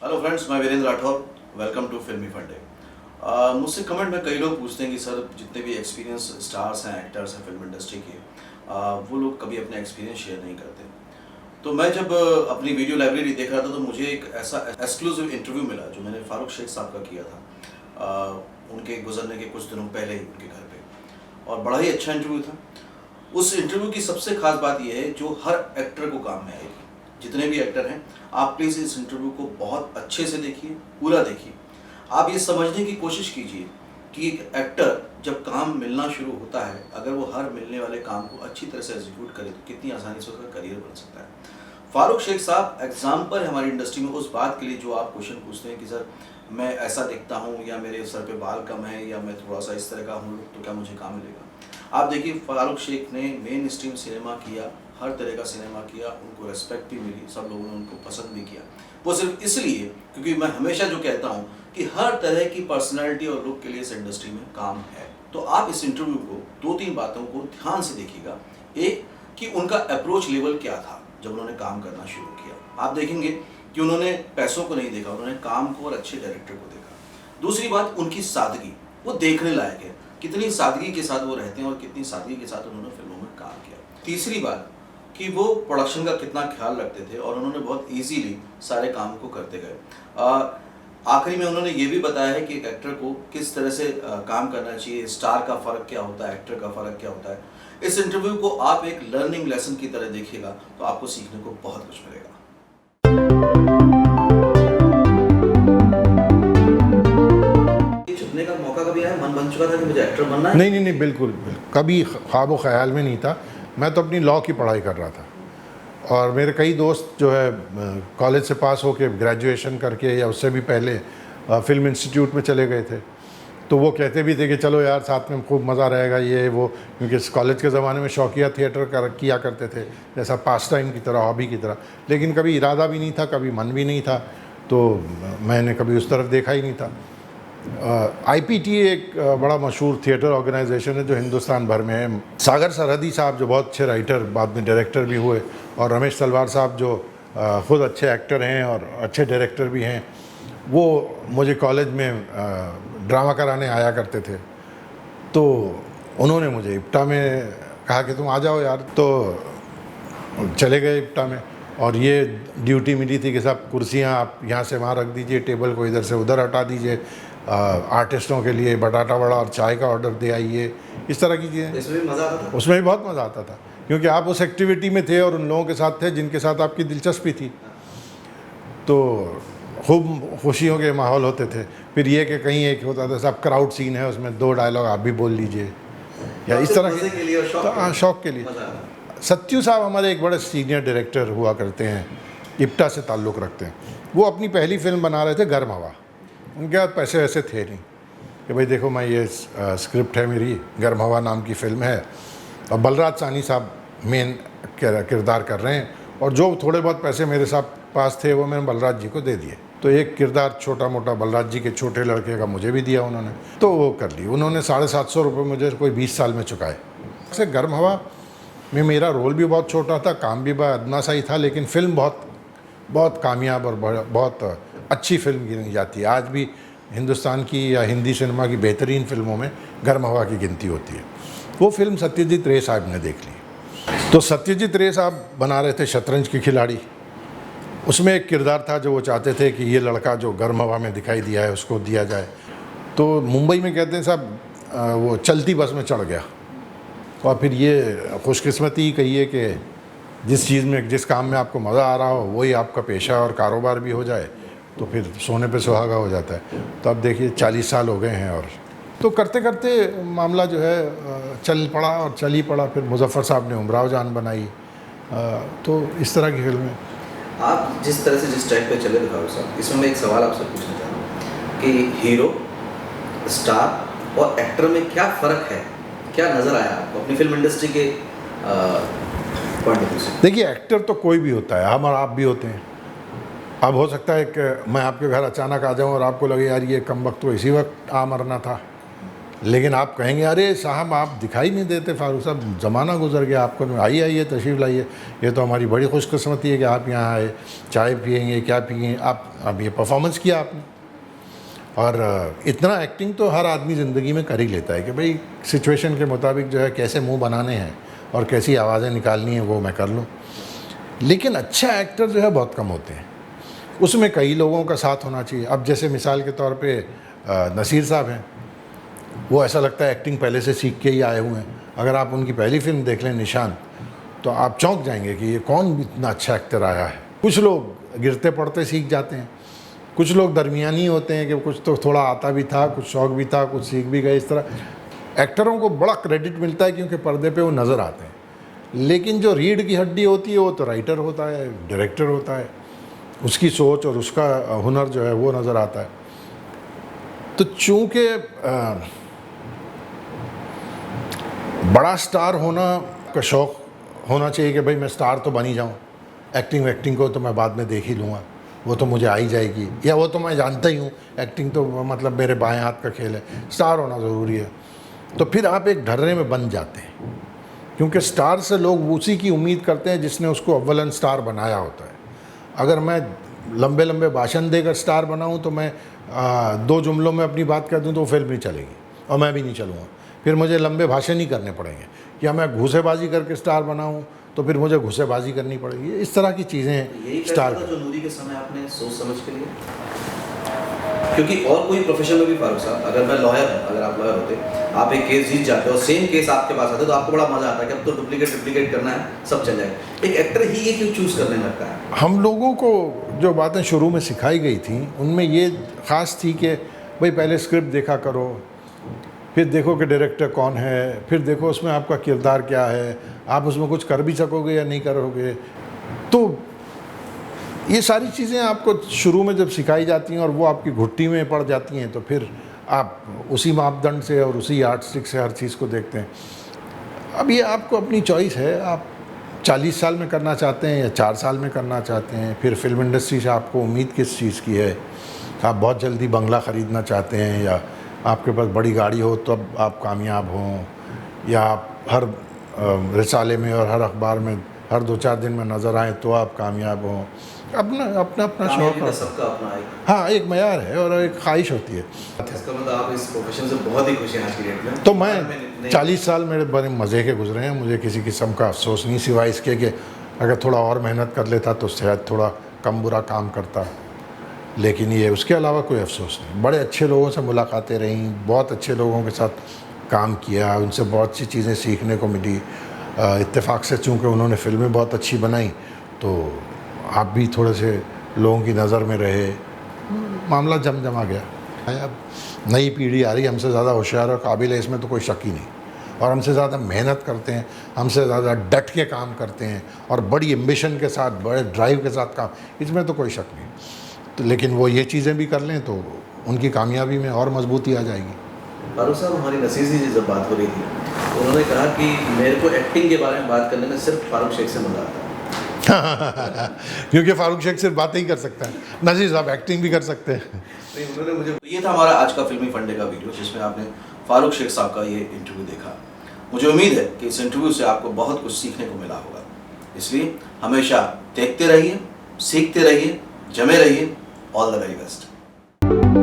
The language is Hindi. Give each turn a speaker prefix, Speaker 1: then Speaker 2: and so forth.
Speaker 1: हेलो फ्रेंड्स, मैं वीरेंद्र राठौर। वेलकम टू फिल्मी फंडे। मुझसे कमेंट में कई लोग पूछते हैं कि सर, जितने भी एक्सपीरियंस स्टार्स हैं, एक्टर्स हैं फिल्म इंडस्ट्री के, वो लोग कभी अपने एक्सपीरियंस शेयर नहीं करते। तो मैं जब अपनी वीडियो लाइब्रेरी देख रहा था तो मुझे एक ऐसा एक्सक्लूसिव इंटरव्यू मिला जो मैंने फारूक शेख साहब का किया था उनके गुजरने के कुछ दिनों पहले ही उनके घर पे, और बड़ा ही अच्छा इंटरव्यू था। उस इंटरव्यू की सबसे खास बात यह है जो हर एक्टर को काम में आएगी। जितने भी एक्टर हैं, आप प्लीज़ इस इंटरव्यू को बहुत अच्छे से देखिए, पूरा देखिए। आप ये समझने की कोशिश कीजिए कि एक एक्टर जब काम मिलना शुरू होता है, अगर वो हर मिलने वाले काम को अच्छी तरह से एग्जीक्यूट करे तो कितनी आसानी से उसका करियर बन सकता है। फारूक शेख साहब एग्जाम्पल है हमारी इंडस्ट्री में उस बात के लिए जो आप क्वेश्चन पूछते हैं कि सर, मैं ऐसा दिखता हूँ या मेरे सर पे बाल कम है या मैं थोड़ा सा इस तरह का हूँ, तो क्या मुझे काम मिलेगा। आप देखिए, फारूक शेख ने मेन स्ट्रीम सिनेमा किया, हर तरह का सिनेमा किया, उनको रेस्पेक्ट भी मिली, सब लोगों ने उनको पसंद भी किया। वो सिर्फ इसलिए क्योंकि मैं हमेशा जो कहता हूँ कि हर तरह की पर्सनैलिटी और लुक के लिए इस इंडस्ट्री में काम है। तो आप इस इंटरव्यू को 2-3 बातों को ध्यान से देखिएगा। एक, कि उनका अप्रोच लेवल क्या था जब उन्होंने काम करना शुरू किया। आप देखेंगे कि उन्होंने पैसों को नहीं देखा, उन्होंने काम को और अच्छे डायरेक्टर को देखा। दूसरी बात, उनकी सादगी, वो देखने लायक है, कितनी सादगी के साथ वो रहते हैं और कितनी सादगी के साथ उन्होंने फिल्मों में काम किया। तीसरी बात कि वो प्रोडक्शन का कितना ख्याल रखते थे और उन्होंने बहुत इजीली सारे काम को करते गए। आखिरी में उन्होंने ये भी बताया है कि एक एक्टर को किस तरह से काम करना चाहिए, स्टार का फ़र्क क्या होता है, एक्टर का फ़र्क क्या होता है। इस इंटरव्यू को आप एक लर्निंग लेसन की तरह देखिएगा तो आपको सीखने को बहुत कुछ मिलेगा। छुपने का मौका कभी आया, मन बन चुका था कि मुझे एक्टर बनना है?
Speaker 2: नहीं नहीं नहीं, बिल्कुल कभी ख्वाब ख्याल में नहीं था। मैं तो अपनी लॉ की पढ़ाई कर रहा था और मेरे कई दोस्त जो है कॉलेज से पास होके ग्रेजुएशन करके या उससे भी पहले फिल्म इंस्टीट्यूट में चले गए थे। तो वो कहते भी थे कि चलो यार, साथ में खूब मज़ा रहेगा ये वो, क्योंकि कॉलेज के ज़माने में शौकिया थिएटर किया करते थे, जैसा पास टाइम की तरह, हॉबी की तरह। लेकिन कभी इरादा भी नहीं था, कभी मन भी नहीं था, तो मैंने कभी उस तरफ देखा ही नहीं था। IPT एक बड़ा मशहूर थिएटर ऑर्गेनाइजेशन है जो हिंदुस्तान भर में है। सागर सरहदी साहब जो बहुत अच्छे राइटर, बाद में डायरेक्टर भी हुए, और रमेश तलवार साहब जो ख़ुद अच्छे एक्टर हैं और अच्छे डायरेक्टर भी हैं, वो मुझे कॉलेज में ड्रामा कराने आया करते थे। तो उन्होंने मुझे इप्टा में कहा कि तुम आ जाओ यार, तो चले गए इप्टा में। और ये ड्यूटी मिली थी कि साहब, कुर्सियाँ आप यहाँ से वहाँ रख दीजिए, टेबल को इधर से उधर हटा दीजिए, आर्टिस्टों के लिए बटाटा वड़ा और चाय का ऑर्डर दे आइए, इस तरह की चीज़ें।
Speaker 1: इसमें भी मज़ा आता था?
Speaker 2: उसमें भी बहुत मज़ा आता था, क्योंकि आप उस एक्टिविटी में थे और उन लोगों के साथ थे जिनके साथ आपकी दिलचस्पी थी। तो खूब खुशियों के माहौल होते थे। फिर ये कि कहीं एक होता था साहब, क्राउड सीन है, उसमें 2 डायलॉग आप भी बोल लीजिए, या इस तरह
Speaker 1: के लिए और शौक
Speaker 2: तो हाँ, शौक के लिए। सत्यू साहब हमारे एक बड़े सीनियर डायरेक्टर हुआ करते हैं, इप्टा से ताल्लुक़ रखते हैं। वो अपनी पहली फिल्म बना रहे थे, गर्म हवा। उनके पास पैसे वैसे थे नहीं कि भाई देखो, मैं ये स्क्रिप्ट है मेरी, गर्म हवा नाम की फ़िल्म है, और बलराज साहनी साहब मेन किरदार कर रहे हैं, और जो थोड़े बहुत पैसे मेरे साथ पास थे वो मैंने बलराज जी को दे दिए। तो एक किरदार छोटा मोटा बलराज जी के छोटे लड़के का मुझे भी दिया उन्होंने, तो वो कर ली उन्होंने। 750 रुपये मुझे कोई 20 साल में चुकाए। से गर्म हवा में मेरा रोल भी बहुत छोटा था, काम भी बहुत अदना सा ही था, लेकिन फ़िल्म बहुत बहुत कामयाब और बहुत अच्छी फिल्म गिनी जाती है। आज भी हिंदुस्तान की या हिंदी सिनेमा की बेहतरीन फिल्मों में गर्म हवा की गिनती होती है। वो फिल्म सत्यजीत रे साहब ने देख ली। तो सत्यजीत रे साहब बना रहे थे शतरंज के खिलाड़ी। उसमें एक किरदार था जो वो चाहते थे कि ये लड़का जो गर्म हवा में दिखाई दिया है उसको दिया जाए। तो मुंबई में कहते हैं साहब, वो चलती बस में चढ़ गया। और फिर ये खुशकिस्मती ही कहिए कि जिस चीज़ में, जिस काम में आपको मज़ा आ रहा हो वही आपका पेशा और कारोबार भी हो जाए, तो फिर सोने पे सुहागा हो जाता है। तो अब देखिए 40 साल हो गए हैं, और तो करते करते मामला जो है चल पड़ा और चल ही पड़ा। फिर मुजफ्फर साहब ने उमराव जान बनाई। तो इस तरह की फिल्में।
Speaker 1: आप जिस तरह से जिस टाइप पे चले फारूक साहब, इसमें मैं एक सवाल आपसे पूछना चाह रहा हूँ कि हीरो, स्टार और एक्टर में क्या फ़र्क है, क्या नज़र आया आपको अपनी फिल्म इंडस्ट्री के पॉइंट ऑफ व्यू से?
Speaker 2: देखिए, एक्टर तो कोई भी होता है, हम और आप भी होते हैं। अब हो सकता है कि मैं आपके घर अचानक आ जाऊं और आपको लगे यार ये कमबख्त तो इसी वक्त आ मरना था, लेकिन आप कहेंगे अरे साहब आप दिखाई नहीं देते फारूक साहब, ज़माना गुजर गया, आपको आइए तशरीफ़ लाइए, ये तो हमारी बड़ी खुशकिस्मती है कि आप यहाँ आए, चाय पियेंगे क्या पियेंगे, आप अब ये परफॉर्मेंस किया आपने। और इतना एक्टिंग तो हर आदमी ज़िंदगी में कर ही लेता है कि भाई सिचुएशन के मुताबिक जो है कैसे मुंह बनाने हैं और कैसी आवाज़ें निकालनी है वो मैं कर लूँ। लेकिन अच्छा एक्टर जो है बहुत कम होते हैं, उसमें कई लोगों का साथ होना चाहिए। अब जैसे मिसाल के तौर पे नसीर साहब हैं, वो ऐसा लगता है एक्टिंग पहले से सीख के ही आए हुए हैं। अगर आप उनकी पहली फिल्म देख लें निशान, तो आप चौंक जाएंगे कि ये कौन इतना अच्छा एक्टर आया है। कुछ लोग गिरते पड़ते सीख जाते हैं, कुछ लोग दरमियानी होते हैं कि कुछ तो थोड़ा आता भी था, कुछ शौक भी था, कुछ सीख भी गए। इस तरह एक्टरों को बड़ा क्रेडिट मिलता है क्योंकि पर्दे पे वो नज़र आते हैं। लेकिन जो रीढ़ की हड्डी होती है वो तो राइटर होता है, डायरेक्टर होता है, उसकी सोच और उसका हुनर जो है वो नज़र आता है। तो चूँकि बड़ा स्टार होना का शौक़ होना चाहिए कि भाई मैं स्टार तो बन ही जाऊँ, एक्टिंग को तो मैं बाद में देख ही लूँगा, वो तो मुझे आ ही जाएगी, या वो तो मैं जानता ही हूँ, एक्टिंग तो मतलब मेरे बाएं हाथ का खेल है, स्टार होना ज़रूरी है। तो फिर आप एक ढर्रे में बन जाते हैं, क्योंकि स्टार से लोग उसी की उम्मीद करते हैं जिसने उसको अव्वलन स्टार बनाया होता है। अगर मैं लंबे लंबे भाषण देकर स्टार बनाऊँ तो मैं 2 जुमलों में अपनी बात कर दूँ तो फिल्म नहीं चलेगी और मैं भी नहीं चलूँगा। फिर मुझे लंबे भाषण ही करने पड़ेंगे, या मैं घूसेबाजी करके स्टार बनाऊँ तो फिर मुझे घूसेबाजी करनी पड़ेगी। इस तरह की चीज़ें स्टार
Speaker 1: जो नूरी के समय आपने सोच समझ के लिए, क्योंकि और कोई प्रोफेशन में भी फारूक साहब, अगर मैं लॉयर हूँ, अगर आप लॉयर होते, आप एक केस जीत जाते हो, सेम केस आपके पास आते तो आपको बड़ा मजा आता है कि अब तो डुप्लीकेट करना है, सब चल जाए। एक एक्टर ही ये क्यों चूज़ करने लगता है?
Speaker 2: हम लोगों को जो बातें शुरू में सिखाई गई थी उनमें ये ख़ास थी कि भाई पहले स्क्रिप्ट देखा करो, फिर देखो कि डायरेक्टर कौन है, फिर देखो उसमें आपका किरदार क्या है, आप उसमें कुछ कर भी सकोगे या नहीं करोगे। तो ये सारी चीज़ें आपको शुरू में जब सिखाई जाती हैं और वो आपकी घुट्टी में पड़ जाती हैं तो फिर आप उसी मापदंड से और उसी यार्डस्टिक से हर चीज़ को देखते हैं। अब ये आपको अपनी चॉइस है, आप 40 साल में करना चाहते हैं या 4 साल में करना चाहते हैं। फिर फिल्म इंडस्ट्री से आपको उम्मीद किस चीज़ की है, आप बहुत जल्दी बंगला ख़रीदना चाहते हैं या आपके पास बड़ी गाड़ी हो तब आप कामयाब हों, या आप हर रिसाले में और हर अखबार में हर 2-4 दिन में नज़र आएँ तो आप कामयाब हों। अपना शौक़ है,
Speaker 1: सबका अपना एक,
Speaker 2: हाँ, एक मयार है और एक ख्वाहिश होती है।
Speaker 1: इसका मतलब आप इस प्रोफेशन से बहुत ही खुश हैं आज की डेट में?
Speaker 2: तो मैं 40 साल मेरे बड़े मज़े के गुजरे हैं, मुझे किसी किस्म का अफसोस नहीं, सिवाय इसके कि अगर थोड़ा और मेहनत कर लेता तो शायद थोड़ा कम बुरा काम करता, लेकिन ये उसके अलावा कोई अफसोस नहीं। बड़े अच्छे लोगों से मुलाकातें रहीं, बहुत अच्छे लोगों के साथ काम किया, उनसे बहुत सी चीज़ें सीखने को मिली। इत्तेफाक से चूँकि उन्होंने फ़िल्में बहुत अच्छी बनाई तो आप भी थोड़े से लोगों की नज़र में रहे, मामला जमा गया। अब नई पीढ़ी आ रही है, हमसे ज़्यादा होशियार और काबिल है, इसमें तो कोई शक ही नहीं, और हमसे ज़्यादा मेहनत करते हैं, हमसे ज़्यादा डट के काम करते हैं और बड़ी एम्बिशन के साथ, बड़े ड्राइव के साथ काम, इसमें तो कोई शक नहीं। तो लेकिन वो ये चीज़ें भी कर लें तो उनकी कामयाबी में और मजबूती आ जाएगी।
Speaker 1: फारूक साहब, हमारी नसीर जी जब बात हो रही थी तो उन्होंने कहा कि मेरे को एक्टिंग के बारे में बात करने में सिर्फ फारूक शेख से मज़ा आता है।
Speaker 2: क्योंकि फारूक शेख सिर्फ बातें ही कर सकता है, नजीर साहब एक्टिंग भी कर सकते हैं।
Speaker 1: नहीं, उन्होंने मुझे, ये था हमारा आज का फिल्मी फंडे का वीडियो जिसमें आपने फारूक शेख साहब का ये इंटरव्यू देखा। मुझे उम्मीद है कि इस इंटरव्यू से आपको बहुत कुछ सीखने को मिला होगा, इसलिए हमेशा देखते रहिए, सीखते रहिए, जमे रहिए। All the very best.